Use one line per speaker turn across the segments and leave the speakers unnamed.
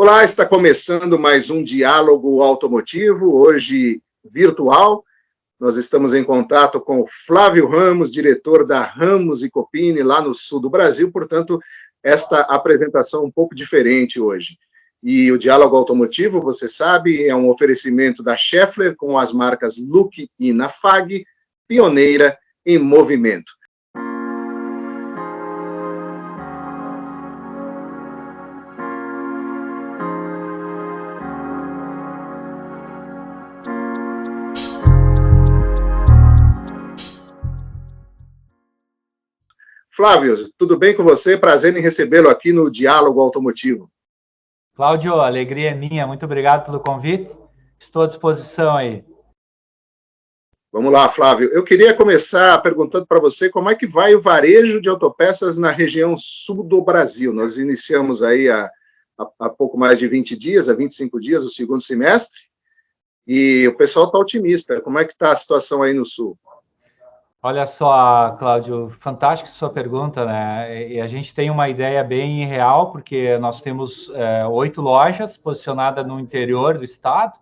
Olá, está começando mais um Diálogo Automotivo, hoje virtual. Nós estamos em contato com o Flávio Ramos, diretor da Ramos e Copini, lá no sul do Brasil, portanto, esta apresentação um pouco diferente hoje. E o Diálogo Automotivo, você sabe, é um oferecimento da Schaeffler com as marcas Look e Nafag, pioneira em movimento. Flávio, tudo bem com você? Prazer em recebê-lo aqui no Diálogo Automotivo.
Cláudio, a alegria é minha. Muito obrigado pelo convite. Estou à disposição aí.
Vamos lá, Flávio. Eu queria começar perguntando para você como é que vai o varejo de autopeças na região sul do Brasil. Nós iniciamos aí há pouco mais de 20 dias, há 25 dias, o segundo semestre, e o pessoal está otimista. Como é que está a situação aí no sul?
Olha só, Cláudio, fantástica sua pergunta, né? E a gente tem uma ideia bem real, porque nós temos 8 lojas posicionadas no interior do estado,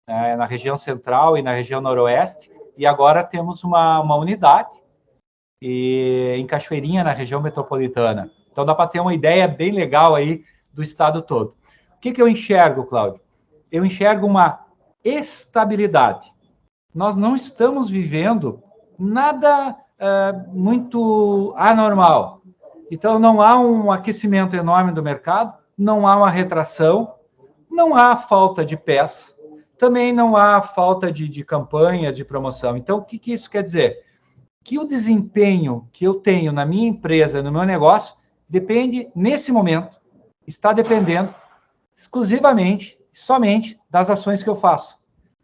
na região central e na região noroeste, e agora temos uma unidade em Cachoeirinha, na região metropolitana. Então dá para ter uma ideia bem legal aí do estado todo. O que eu enxergo, Cláudio? Eu enxergo uma estabilidade. Nós não estamos vivendo nada muito anormal. Então, não há um aquecimento enorme do mercado, não há uma retração, não há falta de peça, também não há falta de campanha, de promoção. Então, o que isso quer dizer? Que o desempenho que eu tenho na minha empresa, no meu negócio, depende, nesse momento, está dependendo exclusivamente, somente das ações que eu faço,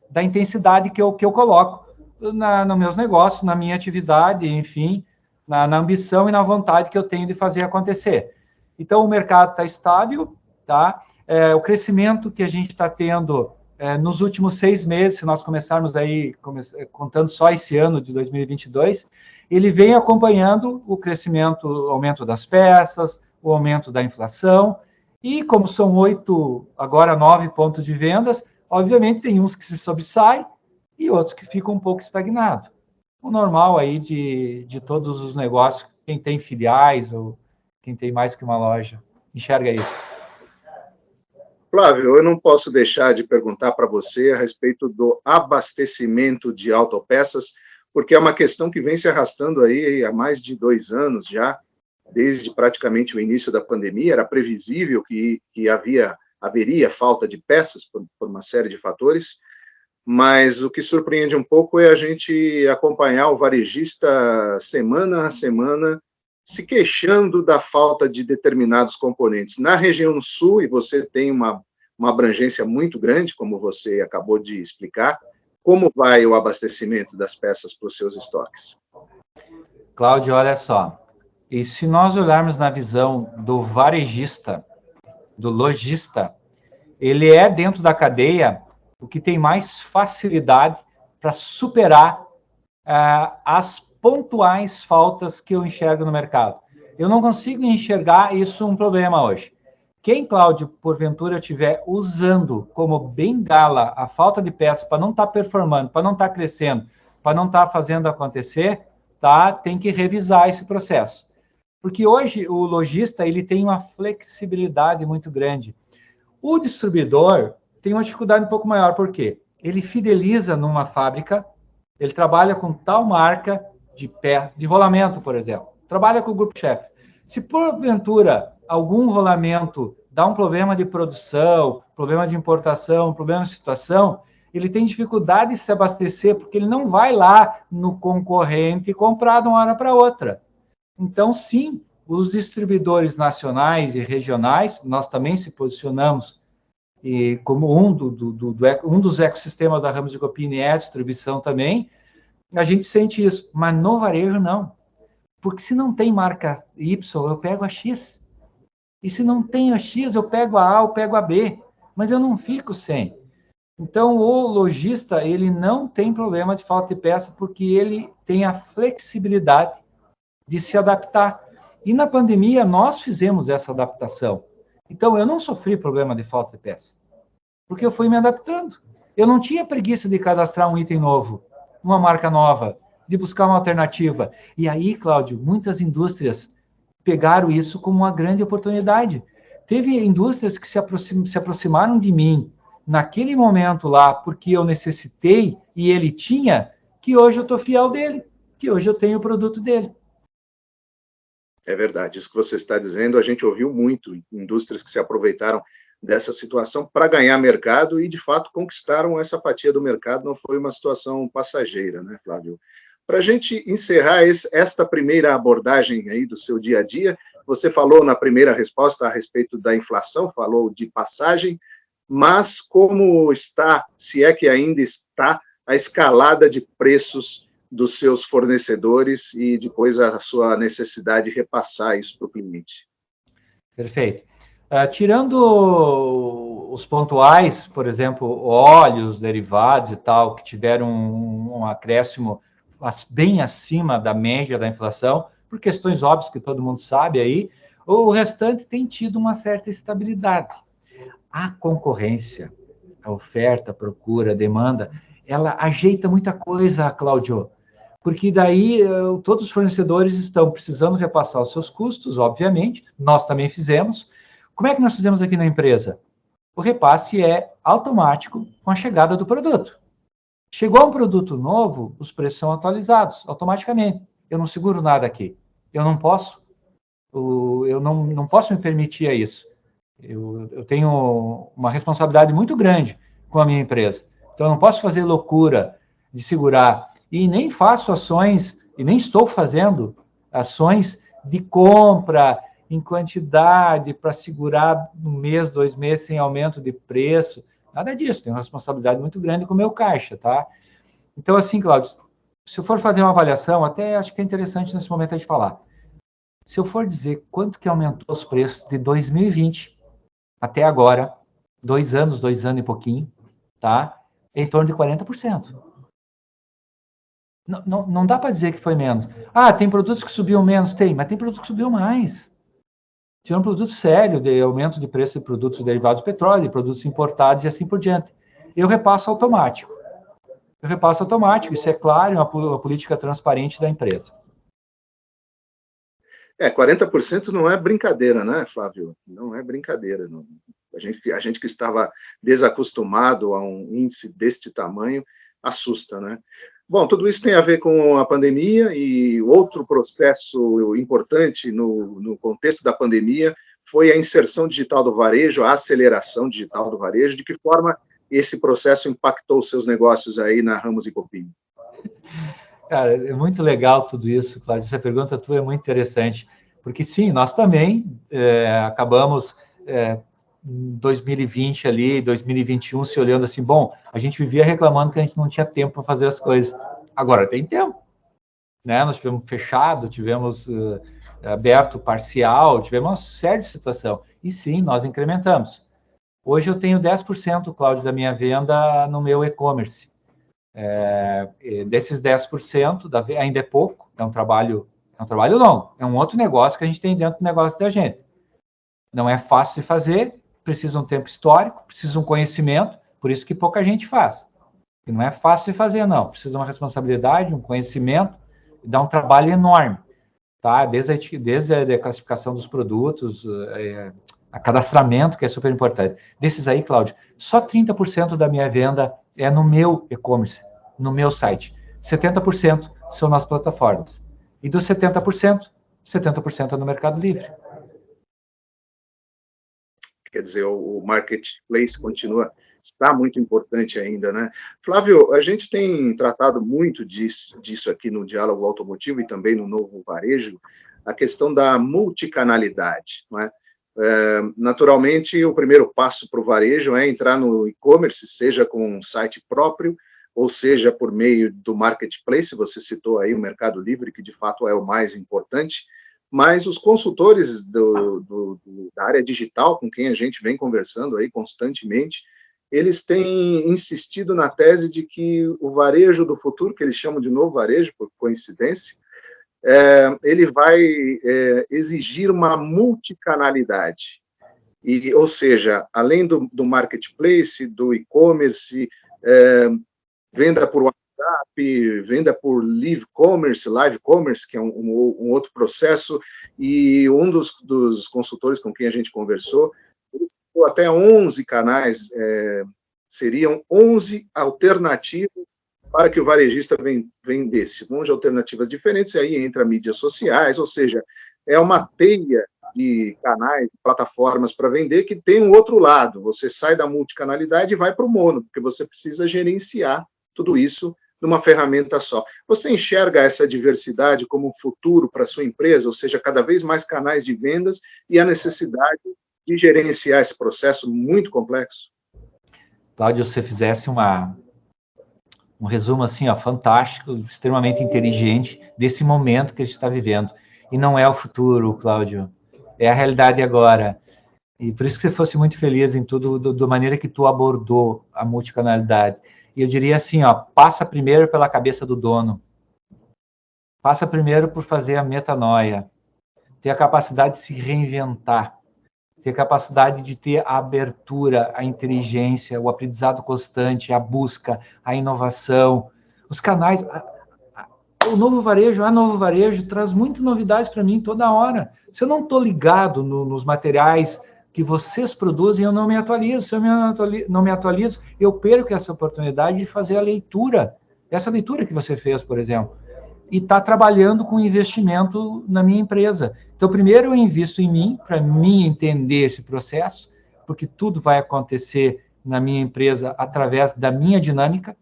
da intensidade que eu coloco nos meus negócios, na minha atividade, enfim, na ambição e na vontade que eu tenho de fazer acontecer. Então, o mercado está estável, tá? O crescimento que a gente está tendo nos últimos 6 meses, se nós começarmos aí, contando só esse ano de 2022, ele vem acompanhando o crescimento, o aumento das peças, o aumento da inflação, e como são 8, agora 9 pontos de vendas, obviamente tem uns que se sobressaem e outros que ficam um pouco estagnados. O normal aí de todos os negócios, quem tem filiais ou quem tem mais que uma loja, enxerga isso.
Flávio, eu não posso deixar de perguntar para você a respeito do abastecimento de autopeças, porque é uma questão que vem se arrastando aí há mais de 2 anos já, desde praticamente o início da pandemia. Era previsível que haveria falta de peças por uma série de fatores, mas o que surpreende um pouco é a gente acompanhar o varejista semana a semana se queixando da falta de determinados componentes. Na região sul, e você tem uma abrangência muito grande, como você acabou de explicar, como vai o abastecimento das peças para os seus estoques?
Cláudio, olha só, e se nós olharmos na visão do varejista, do lojista, ele é, dentro da cadeia, o que tem mais facilidade para superar as pontuais faltas que eu enxergo no mercado. Eu não consigo enxergar isso um problema hoje. Quem, Cláudio, porventura estiver usando como bengala a falta de peça para não estar performando, para não estar crescendo, para não estar fazendo acontecer, tá? Tem que revisar esse processo. Porque hoje o lojista ele tem uma flexibilidade muito grande. O distribuidor tem uma dificuldade um pouco maior, por quê? Ele fideliza numa fábrica, ele trabalha com tal marca de rolamento, por exemplo. Trabalha com o grupo-chefe. Se porventura algum rolamento dá um problema de produção, problema de importação, problema de situação, ele tem dificuldade de se abastecer, porque ele não vai lá no concorrente comprar de uma hora para outra. Então, sim, os distribuidores nacionais e regionais, nós também se posicionamos como um dos ecossistemas da Ramos e Copini é a distribuição também, a gente sente isso, mas no varejo não. Porque se não tem marca Y, eu pego a X. E se não tem a X, eu pego a A, eu pego a B. Mas eu não fico sem. Então, o lojista, ele não tem problema de falta de peça, porque ele tem a flexibilidade de se adaptar. E na pandemia, nós fizemos essa adaptação. Então, eu não sofri problema de falta de peça, porque eu fui me adaptando. Eu não tinha preguiça de cadastrar um item novo, uma marca nova, de buscar uma alternativa. E aí, Cláudio, muitas indústrias pegaram isso como uma grande oportunidade. Teve indústrias que se aproximaram de mim naquele momento lá, porque eu necessitei e ele tinha, que hoje eu estou fiel dele, que hoje eu tenho o produto dele.
É verdade, isso que você está dizendo, a gente ouviu muito indústrias que se aproveitaram dessa situação para ganhar mercado e, de fato, conquistaram essa fatia do mercado, não foi uma situação passageira, né, Flávio? Para a gente encerrar esta primeira abordagem aí do seu dia a dia, você falou na primeira resposta a respeito da inflação, falou de passagem, mas como está, se é que ainda está, a escalada de preços dos seus fornecedores e depois a sua necessidade de repassar isso para o cliente?
Perfeito. Tirando os pontuais, por exemplo, óleos, derivados e tal, que tiveram um acréscimo bem acima da média da inflação, por questões óbvias que todo mundo sabe aí, o restante tem tido uma certa estabilidade. A concorrência, a oferta, a procura, a demanda, ela ajeita muita coisa, Cláudio, porque daí todos os fornecedores estão precisando repassar os seus custos, obviamente, nós também fizemos. Como é que nós fizemos aqui na empresa? O repasse é automático com a chegada do produto. Chegou um produto novo, os preços são atualizados automaticamente. Eu não seguro nada aqui. Eu não posso, eu não posso me permitir isso. Eu tenho uma responsabilidade muito grande com a minha empresa. Então, eu não posso fazer loucura de segurar. E nem faço ações, e nem estou fazendo ações de compra em quantidade para segurar um mês, 2 meses sem aumento de preço. Nada disso. Tenho uma responsabilidade muito grande com o meu caixa, tá? Então, assim, Cláudio, se eu for fazer uma avaliação, até acho que é interessante nesse momento a gente falar. Se eu for dizer quanto que aumentou os preços de 2020 até agora, 2 anos e pouquinho, tá? Em torno de 40%. Não dá para dizer que foi menos. Ah, tem produtos que subiam menos? Tem, mas tem produtos que subiu mais. Tinha um produto sério de aumento de preço de produtos derivados do petróleo, de produtos importados e assim por diante. Eu repasso automático. Isso é claro, é uma política transparente da empresa.
40% não é brincadeira, né, Flávio? Não é brincadeira. Não. A gente que estava desacostumado a um índice deste tamanho, assusta, né? Bom, tudo isso tem a ver com a pandemia e outro processo importante no contexto da pandemia foi a inserção digital do varejo, a aceleração digital do varejo. De que forma esse processo impactou os seus negócios aí na Ramos e Copini?
Cara, é muito legal tudo isso, Cláudio. Essa pergunta tua é muito interessante, porque sim, nós também acabamos em 2020 ali, 2021, se olhando assim, bom, a gente vivia reclamando que a gente não tinha tempo para fazer as coisas. Agora tem tempo, né? Nós tivemos fechado, tivemos aberto parcial, tivemos uma série de situação. E sim, nós incrementamos. Hoje eu tenho 10%, Cláudio, da minha venda no meu e-commerce. Desses 10%, ainda é pouco, é um trabalho longo, é um outro negócio que a gente tem dentro do negócio da gente. Não é fácil de fazer, precisa um tempo histórico, precisa um conhecimento, por isso que pouca gente faz. E não é fácil de fazer, não. Precisa uma responsabilidade, um conhecimento, e dá um trabalho enorme, tá? Desde a classificação dos produtos, a cadastramento, que é super importante. Desses aí, Cláudio, só 30% da minha venda é no meu e-commerce, no meu site. 70% são nas plataformas. E dos 70% é no Mercado Livre.
Quer dizer, o marketplace está muito importante ainda, né? Flávio, a gente tem tratado muito disso aqui no Diálogo Automotivo e também no Novo Varejo, a questão da multicanalidade, não é? Naturalmente, o primeiro passo para o varejo é entrar no e-commerce, seja com um site próprio, ou seja por meio do marketplace, você citou aí o Mercado Livre, que de fato é o mais importante, mas os consultores da área digital, com quem a gente vem conversando aí constantemente, eles têm insistido na tese de que o varejo do futuro, que eles chamam de novo varejo, por coincidência, ele vai exigir uma multicanalidade. ou seja, além do marketplace, do e-commerce, venda por WhatsApp, venda por live commerce, que é um outro processo, e um dos consultores com quem a gente conversou, ele citou até 11 canais, seriam 11 alternativas para que o varejista vendesse, 11 alternativas diferentes, e aí entra mídias sociais, ou seja, é uma teia de canais, plataformas para vender, que tem um outro lado, você sai da multicanalidade e vai para o mono, porque você precisa gerenciar tudo isso numa ferramenta só. Você enxerga essa diversidade como um futuro para a sua empresa, ou seja, cada vez mais canais de vendas e a necessidade de gerenciar esse processo muito complexo?
Cláudio, se você fizesse um resumo assim, ó, fantástico, extremamente inteligente desse momento que a gente está vivendo. E não é o futuro, Cláudio, é a realidade agora. E por isso que você fosse muito feliz em tudo, da maneira que tu abordou a multicanalidade. E eu diria assim, ó, passa primeiro pela cabeça do dono. Passa primeiro por fazer a metanoia. Ter a capacidade de se reinventar. Ter a capacidade de ter a abertura, a inteligência, o aprendizado constante, a busca, a inovação. Os canais... O novo varejo, a Novo Varejo, traz muitas novidades para mim toda hora. Se eu não estou ligado nos materiais que vocês produzem, eu não me atualizo. Se eu não me atualizo, eu perco essa oportunidade de fazer a leitura. Essa leitura que você fez, por exemplo. E está trabalhando com investimento na minha empresa. Então, primeiro eu invisto em mim, para mim entender esse processo, porque tudo vai acontecer na minha empresa através da minha dinâmica,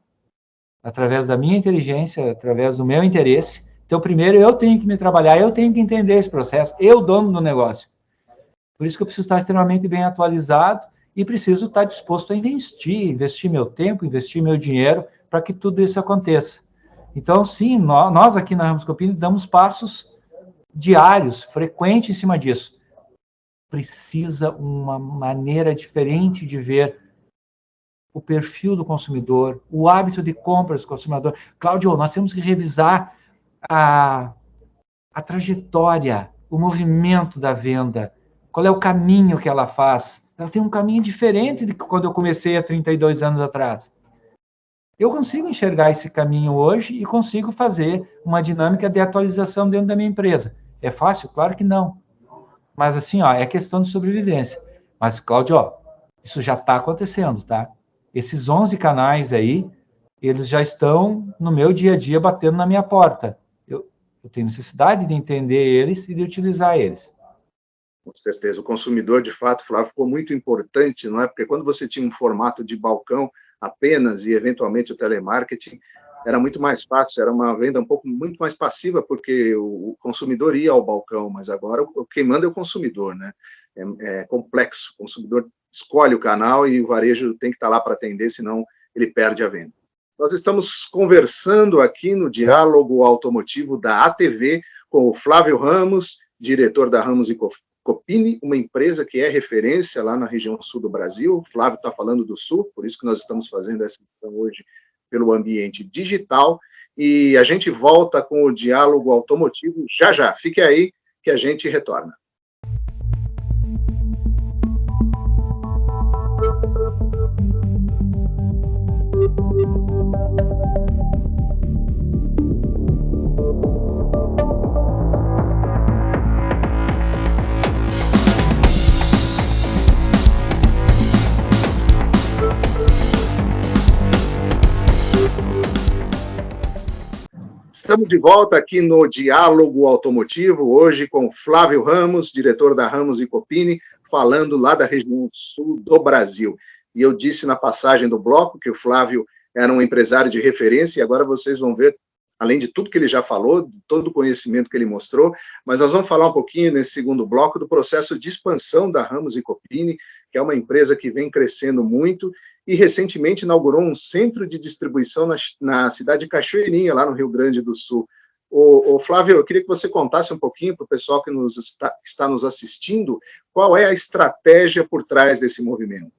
através da minha inteligência, através do meu interesse. Então, primeiro eu tenho que me trabalhar, eu tenho que entender esse processo, eu dono do negócio. Por isso que eu preciso estar extremamente bem atualizado e preciso estar disposto a investir meu tempo, investir meu dinheiro para que tudo isso aconteça. Então, sim, nós aqui na Ramos Copini damos passos diários, frequentes em cima disso. Precisa uma maneira diferente de ver o perfil do consumidor, o hábito de compra do consumidor. Cláudio, nós temos que revisar a trajetória, o movimento da venda, qual é o caminho que ela faz. Ela tem um caminho diferente de quando eu comecei há 32 anos atrás. Eu consigo enxergar esse caminho hoje e consigo fazer uma dinâmica de atualização dentro da minha empresa. É fácil? Claro que não. Mas assim, ó, é questão de sobrevivência. Mas, Cláudio, ó, isso já está acontecendo, tá? Esses 11 canais aí, eles já estão no meu dia a dia batendo na minha porta. Eu tenho necessidade de entender eles e de utilizar eles.
Com certeza. O consumidor, de fato, Flávio, ficou muito importante, não é? Porque quando você tinha um formato de balcão apenas e, eventualmente, o telemarketing, era muito mais fácil, era uma venda muito mais passiva, porque o consumidor ia ao balcão, mas agora quem manda é o consumidor, né? É complexo. O consumidor escolhe o canal e o varejo tem que estar lá para atender, senão ele perde a venda. Nós estamos conversando aqui no Diálogo Automotivo da ATV com o Flávio Ramos, diretor da Ramos e Copini, uma empresa que é referência lá na região sul do Brasil. O Flávio está falando do sul, por isso que nós estamos fazendo essa edição hoje pelo ambiente digital. E a gente volta com o Diálogo Automotivo já já. Fique aí que a gente retorna. Estamos de volta aqui no Diálogo Automotivo, hoje com Flávio Ramos, diretor da Ramos e Copini, falando lá da região sul do Brasil. E eu disse na passagem do bloco que o Flávio era um empresário de referência, e agora vocês vão ver, além de tudo que ele já falou, todo o conhecimento que ele mostrou, mas nós vamos falar um pouquinho nesse segundo bloco do processo de expansão da Ramos e Copini, que é uma empresa que vem crescendo muito, e recentemente inaugurou um centro de distribuição na cidade de Cachoeirinha, lá no Rio Grande do Sul. Flávio, eu queria que você contasse um pouquinho para o pessoal que está nos assistindo, qual é a estratégia por trás desse movimento.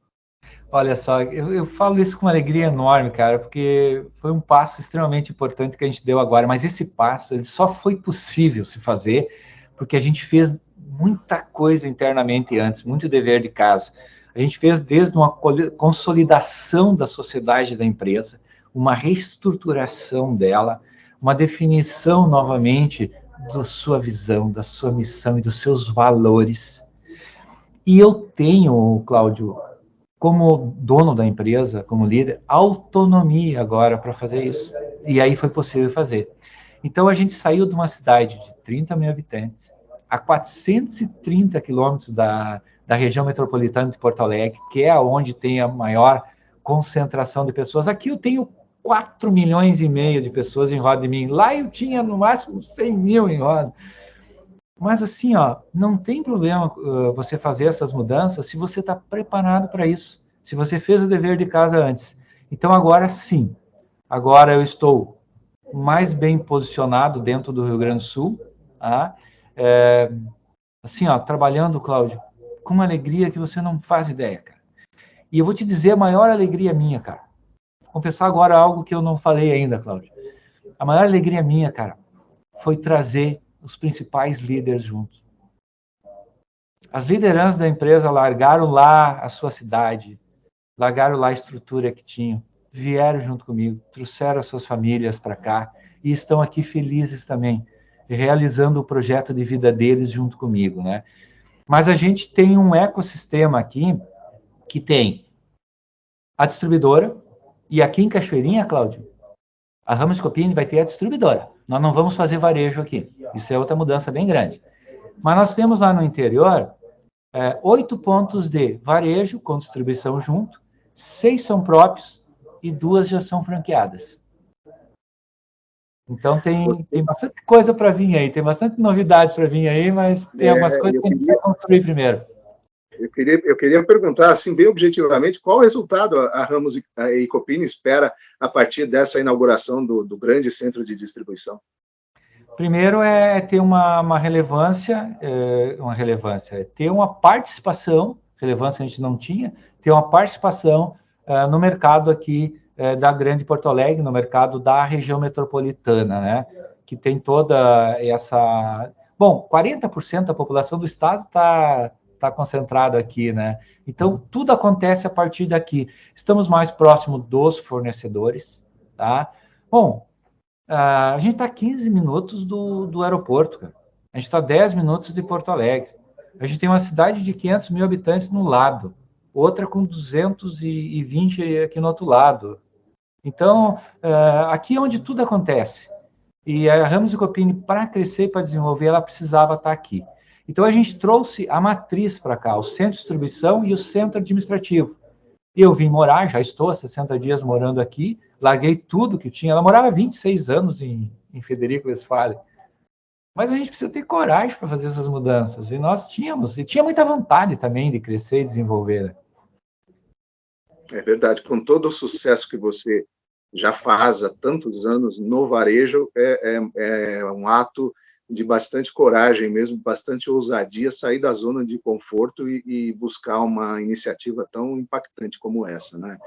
Olha só, eu falo isso com uma alegria enorme, cara, porque foi um passo extremamente importante que a gente deu agora, mas esse passo ele só foi possível se fazer porque a gente fez muita coisa internamente antes, muito dever de casa. A gente fez desde uma consolidação da sociedade da empresa, uma reestruturação dela, uma definição novamente da sua visão, da sua missão e dos seus valores. E eu tenho, Cláudio, como dono da empresa, como líder, autonomia agora para fazer isso. E aí foi possível fazer. Então a gente saiu de uma cidade de 30 mil habitantes a 430 quilômetros da região metropolitana de Porto Alegre, que é onde tem a maior concentração de pessoas. Aqui eu tenho 4 milhões e meio de pessoas em roda de mim. Lá eu tinha no máximo 100 mil em roda. Mas assim, ó, não tem problema você fazer essas mudanças se você está preparado para isso, se você fez o dever de casa antes. Então agora sim, agora eu estou mais bem posicionado dentro do Rio Grande do Sul, tá? Assim, ó, trabalhando, Cláudio, com uma alegria que você não faz ideia, cara. E eu vou te dizer a maior alegria minha, cara. Vou confessar agora algo que eu não falei ainda, Cláudio. A maior alegria minha, cara, foi trazer os principais líderes juntos. As lideranças da empresa largaram lá a sua cidade, largaram lá a estrutura que tinham, vieram junto comigo, trouxeram as suas famílias para cá e estão aqui felizes também, realizando o projeto de vida deles junto comigo, né? Mas a gente tem um ecossistema aqui que tem a distribuidora, e aqui em Cachoeirinha, Cláudio, a Ramos Copini vai ter a distribuidora. Nós não vamos fazer varejo aqui. Isso é outra mudança bem grande. Mas nós temos lá no interior 8 pontos de varejo com distribuição junto, 6 são próprios e 2 já são franqueadas. Então tem bastante coisa para vir aí, tem bastante novidade para vir aí, mas tem algumas coisas que a gente precisa construir primeiro.
Eu queria perguntar, assim, bem objetivamente, qual o resultado a Ramos e Copini espera a partir dessa inauguração do grande centro de distribuição?
Primeiro é ter uma relevância, ter uma participação, relevância a gente não tinha, ter uma participação no mercado aqui da Grande Porto Alegre, no mercado da região metropolitana, né? Que tem toda essa... Bom, 40% da população do estado está concentrada aqui, né? Então, tudo acontece a partir daqui. Estamos mais próximos dos fornecedores, tá? Bom, a gente está a 15 minutos do aeroporto, cara. A gente está a 10 minutos de Porto Alegre. A gente tem uma cidade de 500 mil habitantes no lado, outra com 220 aqui no outro lado. Então, aqui é onde tudo acontece. E a Ramos e Copini, para crescer e para desenvolver, ela precisava estar aqui. Então, a gente trouxe a matriz para cá, o centro de distribuição e o centro administrativo. Eu vim morar, já estou há 60 dias morando aqui, larguei tudo que tinha. Ela morava 26 anos em Frederico Westphalen. Mas a gente precisa ter coragem para fazer essas mudanças. E nós tínhamos, e tinha muita vontade também de crescer e desenvolver.
É verdade, com todo o sucesso que você já faz há tantos anos no varejo, é um ato de bastante coragem mesmo, bastante ousadia, sair da zona de conforto e buscar uma iniciativa tão impactante como essa, né?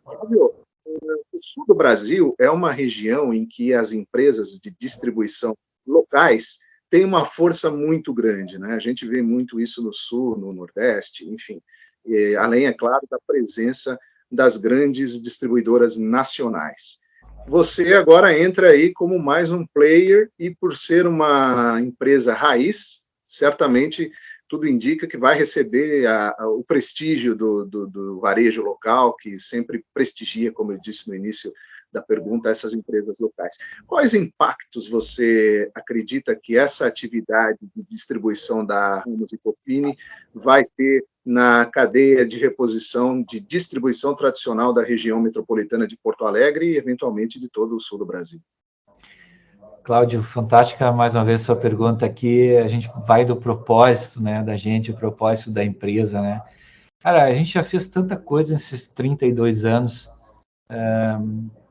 O sul do Brasil é uma região em que as empresas de distribuição locais têm uma força muito grande, né? A gente vê muito isso no sul, no nordeste, enfim, além, é claro, da presença das grandes distribuidoras nacionais. Você agora entra aí como mais um player e, por ser uma empresa raiz, certamente tudo indica que vai receber o prestígio do varejo local, que sempre prestigia, como eu disse no início da pergunta, essas empresas locais. Quais impactos você acredita que essa atividade de distribuição da Ramos e Copini vai ter na cadeia de reposição de distribuição tradicional da região metropolitana de Porto Alegre e, eventualmente, de todo o sul do Brasil?
Cláudio, fantástica mais uma vez sua pergunta aqui. A gente vai do propósito, né, da gente, o propósito da empresa, né? Cara, a gente já fez tanta coisa nesses 32 anos.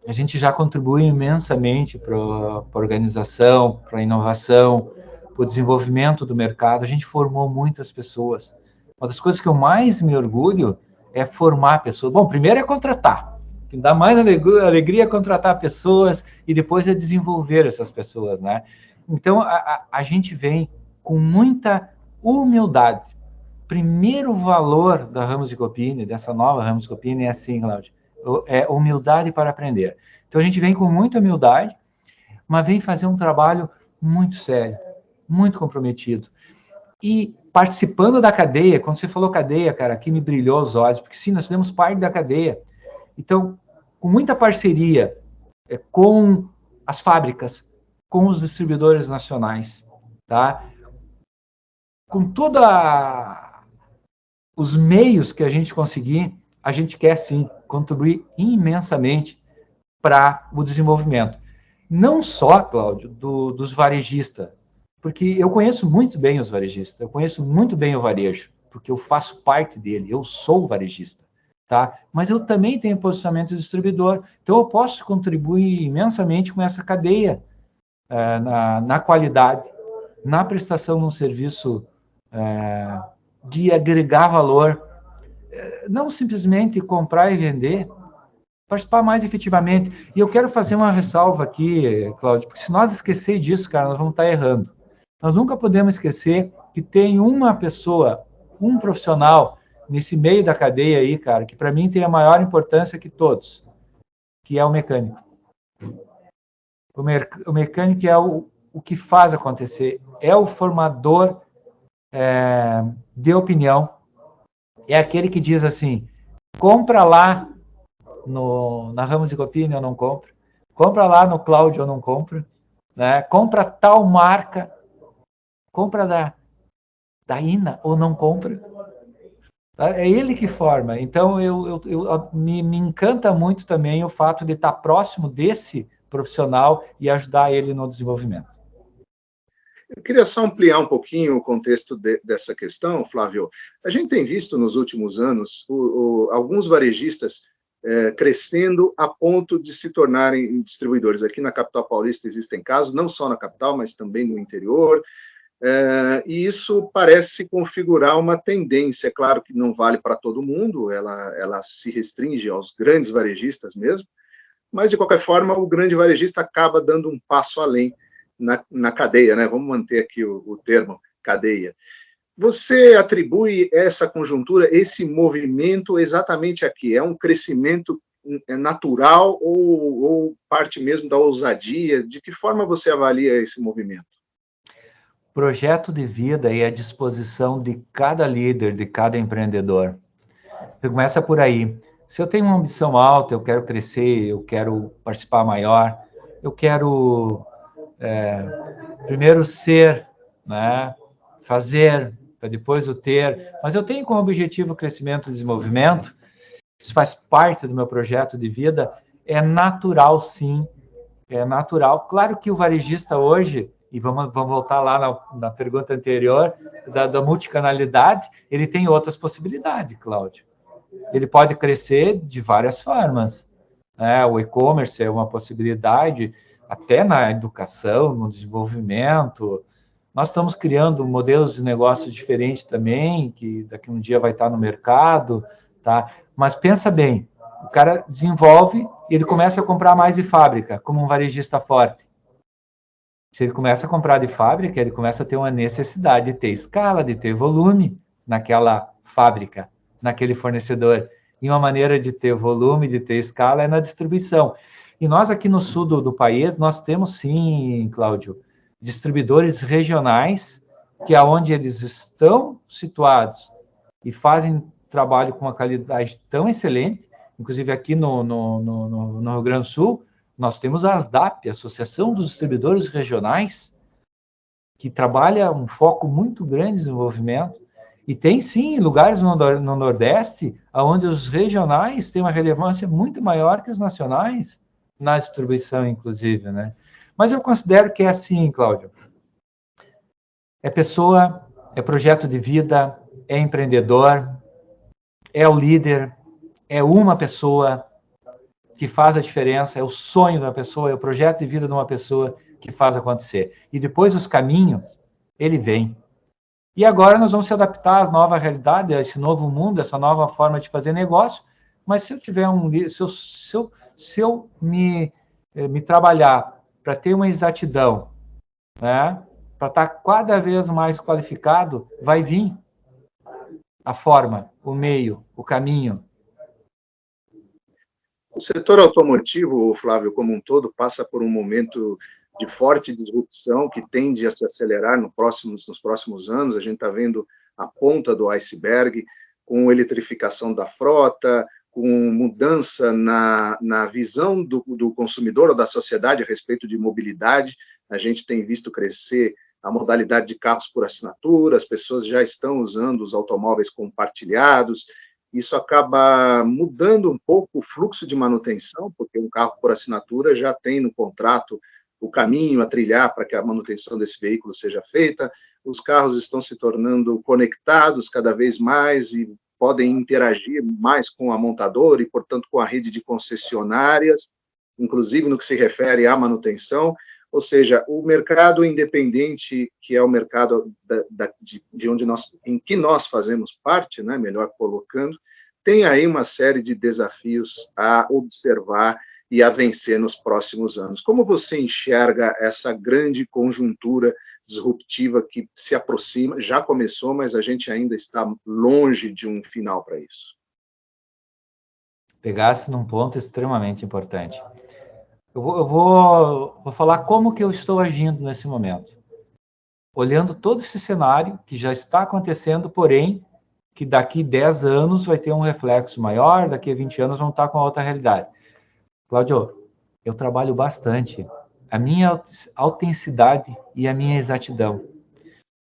A gente já contribui imensamente para a organização, para a inovação, para o desenvolvimento do mercado. A gente formou muitas pessoas. Uma das coisas que eu mais me orgulho é formar pessoas. Bom, primeiro é contratar. O que dá mais alegria é contratar pessoas e depois é desenvolver essas pessoas, né? Então, a gente vem com muita Humildade. Primeiro valor da Ramos de Copini, dessa nova Ramos de Copini, é assim, Cláudio, é humildade para aprender. Então a gente vem com muita humildade, mas vem fazer um trabalho muito sério, muito comprometido. E participando da cadeia, quando você falou cadeia, cara, aqui me brilhou os olhos, porque sim, nós fizemos parte da cadeia. Então, com muita parceria com as fábricas, com os distribuidores nacionais, tá? Com todos os meios que a gente conseguir, a gente quer sim contribuir imensamente para o desenvolvimento. Não só, Cláudio, dos varejistas, porque eu conheço muito bem os varejistas, eu conheço muito bem o varejo, porque eu faço parte dele, eu sou varejista, tá? Mas eu também tenho posicionamento de distribuidor, então eu posso contribuir imensamente com essa cadeia na qualidade, na prestação de um serviço de agregar valor, não simplesmente comprar e vender, participar mais efetivamente. E eu quero fazer uma ressalva aqui, Cláudio, porque se nós esquecer disso, cara, nós vamos estar errando. Nós nunca podemos esquecer que tem uma pessoa, um profissional nesse meio da cadeia aí, cara, que para mim tem a maior importância que todos, que é o mecânico. O mecânico é o que faz acontecer, é o formador de opinião, é aquele que diz assim, compra lá na Ramos de Copini, eu não compro. Compra lá no Cláudio, eu não compro. Né? Compra tal marca. Compra da INA ou não compra. É ele que forma. Então, me encanta muito também o fato de estar próximo desse profissional e ajudar ele no desenvolvimento.
Eu queria só ampliar um pouquinho o contexto dessa questão, Flávio. A gente tem visto nos últimos anos alguns varejistas crescendo a ponto de se tornarem distribuidores. Aqui na capital paulista existem casos, não só na capital, mas também no interior, e isso parece configurar uma tendência. Claro que não vale para todo mundo, ela se restringe aos grandes varejistas mesmo, mas, de qualquer forma, o grande varejista acaba dando um passo além na cadeia, né? Vamos manter aqui o termo cadeia. Você atribui essa conjuntura, esse movimento exatamente aqui? É um crescimento natural ou parte mesmo da ousadia? De que forma você avalia esse movimento?
Projeto de vida e a disposição de cada líder, de cada empreendedor. Começa por aí. Se eu tenho uma ambição alta, eu quero crescer, eu quero participar maior, eu quero primeiro ser, né, fazer, para depois o ter, mas eu tenho como objetivo o crescimento e desenvolvimento, isso faz parte do meu projeto de vida, é natural sim, é natural. Claro que o varejista hoje, e vamos voltar lá na pergunta anterior, da multicanalidade, ele tem outras possibilidades, Cláudio. Ele pode crescer de várias formas. Né? O e-commerce é uma possibilidade, até na educação, no desenvolvimento. Nós estamos criando modelos de negócio diferentes também, que daqui a um dia vai estar no mercado, tá? Mas pensa bem, o cara desenvolve e ele começa a comprar mais de fábrica, como um varejista forte. Se ele começa a comprar de fábrica, ele começa a ter uma necessidade de ter escala, de ter volume naquela fábrica, naquele fornecedor. E uma maneira de ter volume, de ter escala, é na distribuição. E nós aqui no sul do país, nós temos sim, Cláudio, distribuidores regionais, que é onde eles estão situados e fazem trabalho com uma qualidade tão excelente, inclusive aqui no Rio Grande do Sul, nós temos a ASDAP, Associação dos Distribuidores Regionais, que trabalha um foco muito grande no desenvolvimento, e tem sim lugares no Nordeste, onde os regionais têm uma relevância muito maior que os nacionais, na distribuição, inclusive, né? Mas eu considero que é assim, Cláudio. É pessoa, é projeto de vida, é empreendedor, é o líder, é uma pessoa que faz a diferença, é o sonho da pessoa, é o projeto de vida de uma pessoa que faz acontecer. E depois os caminhos, ele vem. E agora nós vamos se adaptar à nova realidade, a esse novo mundo, essa nova forma de fazer negócio, mas se eu tiver se eu me trabalhar para ter uma exatidão, né, para estar cada vez mais qualificado, vai vir a forma, o meio, o caminho.
O setor automotivo, Flávio, como um todo, passa por um momento de forte disrupção que tende a se acelerar nos próximos anos. A gente está vendo a ponta do iceberg, com eletrificação da frota, com mudança na visão do consumidor ou da sociedade a respeito de mobilidade. A gente tem visto crescer a modalidade de carros por assinatura, as pessoas já estão usando os automóveis compartilhados. Isso acaba mudando um pouco o fluxo de manutenção, porque um carro por assinatura já tem no contrato o caminho a trilhar para que a manutenção desse veículo seja feita. Os carros estão se tornando conectados cada vez mais e podem interagir mais com a montadora e, portanto, com a rede de concessionárias, inclusive no que se refere à manutenção. Ou seja, o mercado independente, que é o mercado de onde em que nós fazemos parte, né, melhor colocando, tem aí uma série de desafios a observar e a vencer nos próximos anos. Como você enxerga essa grande conjuntura disruptiva que se aproxima? Já começou, mas a gente ainda está longe de um final para isso.
Pegasse num ponto extremamente importante. Eu vou falar como que eu estou agindo nesse momento. Olhando todo esse cenário que já está acontecendo, porém, que daqui 10 anos vai ter um reflexo maior, daqui a 20 anos vão estar com outra realidade. Cláudio, eu trabalho bastante a minha autenticidade e a minha exatidão.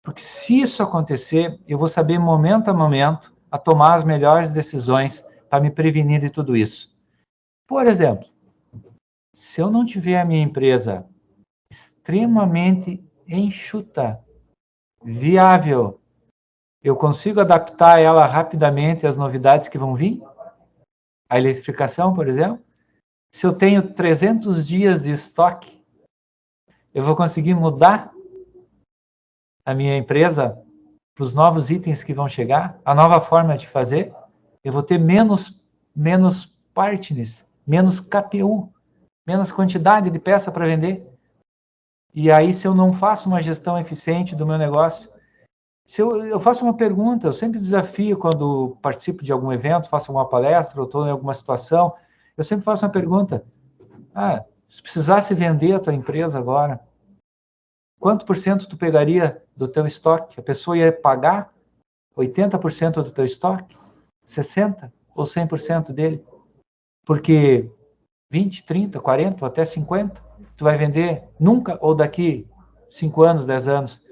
Porque se isso acontecer, eu vou saber momento a momento a tomar as melhores decisões para me prevenir de tudo isso. Por exemplo, se eu não tiver a minha empresa extremamente enxuta, viável, eu consigo adaptar ela rapidamente às novidades que vão vir? A eletrificação, por exemplo? Se eu tenho 300 dias de estoque, eu vou conseguir mudar a minha empresa para os novos itens que vão chegar, a nova forma de fazer? Eu vou ter menos partners, menos KPU, menos quantidade de peça para vender. E aí, se eu não faço uma gestão eficiente do meu negócio, se eu faço uma pergunta, eu sempre desafio quando participo de algum evento, faço alguma palestra, ou estou em alguma situação, eu sempre faço uma pergunta. Se precisasse vender a tua empresa agora, quanto por cento tu pegaria do teu estoque? A pessoa ia pagar 80% do teu estoque? 60% ou 100% dele? Porque 20, 30, 40 ou até 50, tu vai vender nunca ou daqui 5 anos, 10 anos.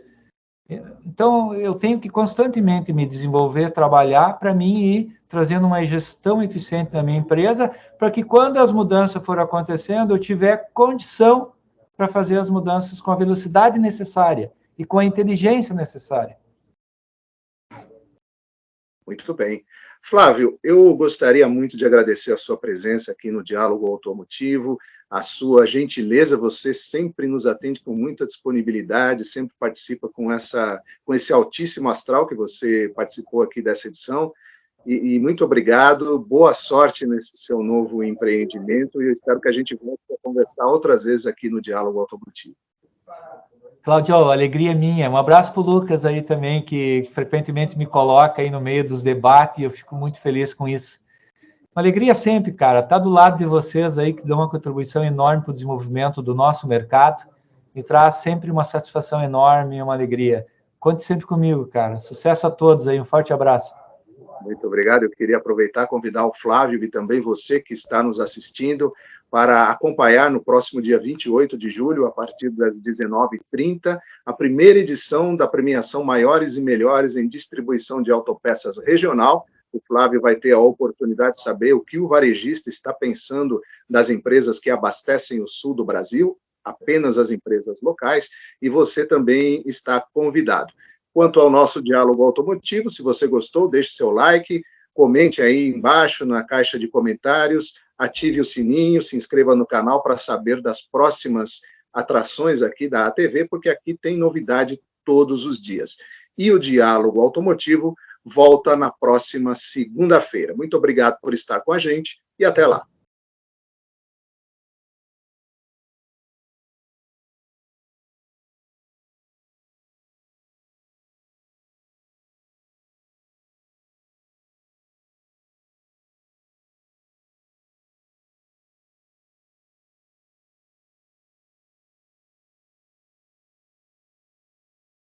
Então, eu tenho que constantemente me desenvolver, trabalhar para mim ir trazendo uma gestão eficiente na minha empresa, para que quando as mudanças forem acontecendo, eu tiver condição para fazer as mudanças com a velocidade necessária e com a inteligência necessária.
Muito bem. Flávio, eu gostaria muito de agradecer a sua presença aqui no Diálogo Automotivo, a sua gentileza, você sempre nos atende com muita disponibilidade, sempre participa com esse altíssimo astral que você participou aqui dessa edição, e muito obrigado, boa sorte nesse seu novo empreendimento, e eu espero que a gente volte a conversar outras vezes aqui no Diálogo Automotivo.
Cláudio, alegria minha. Um abraço para o Lucas aí também, que frequentemente me coloca aí no meio dos debates, e eu fico muito feliz com isso. Uma alegria sempre, cara, estar do lado de vocês aí, que dão uma contribuição enorme para o desenvolvimento do nosso mercado, me traz sempre uma satisfação enorme e uma alegria. Conte sempre comigo, cara. Sucesso a todos aí, um forte abraço.
Muito obrigado. Eu queria aproveitar e convidar o Flávio e também você que está nos assistindo para acompanhar no próximo dia 28 de julho, a partir das 19h30, a primeira edição da premiação Maiores e Melhores em Distribuição de Autopeças Regional. O Flávio vai ter a oportunidade de saber o que o varejista está pensando das empresas que abastecem o sul do Brasil, apenas as empresas locais, e você também está convidado. Quanto ao nosso diálogo automotivo, se você gostou, deixe seu like, comente aí embaixo na caixa de comentários, ative o sininho, se inscreva no canal para saber das próximas atrações aqui da ATV, porque aqui tem novidade todos os dias. E o diálogo automotivo volta na próxima segunda-feira. Muito obrigado por estar com a gente e até lá.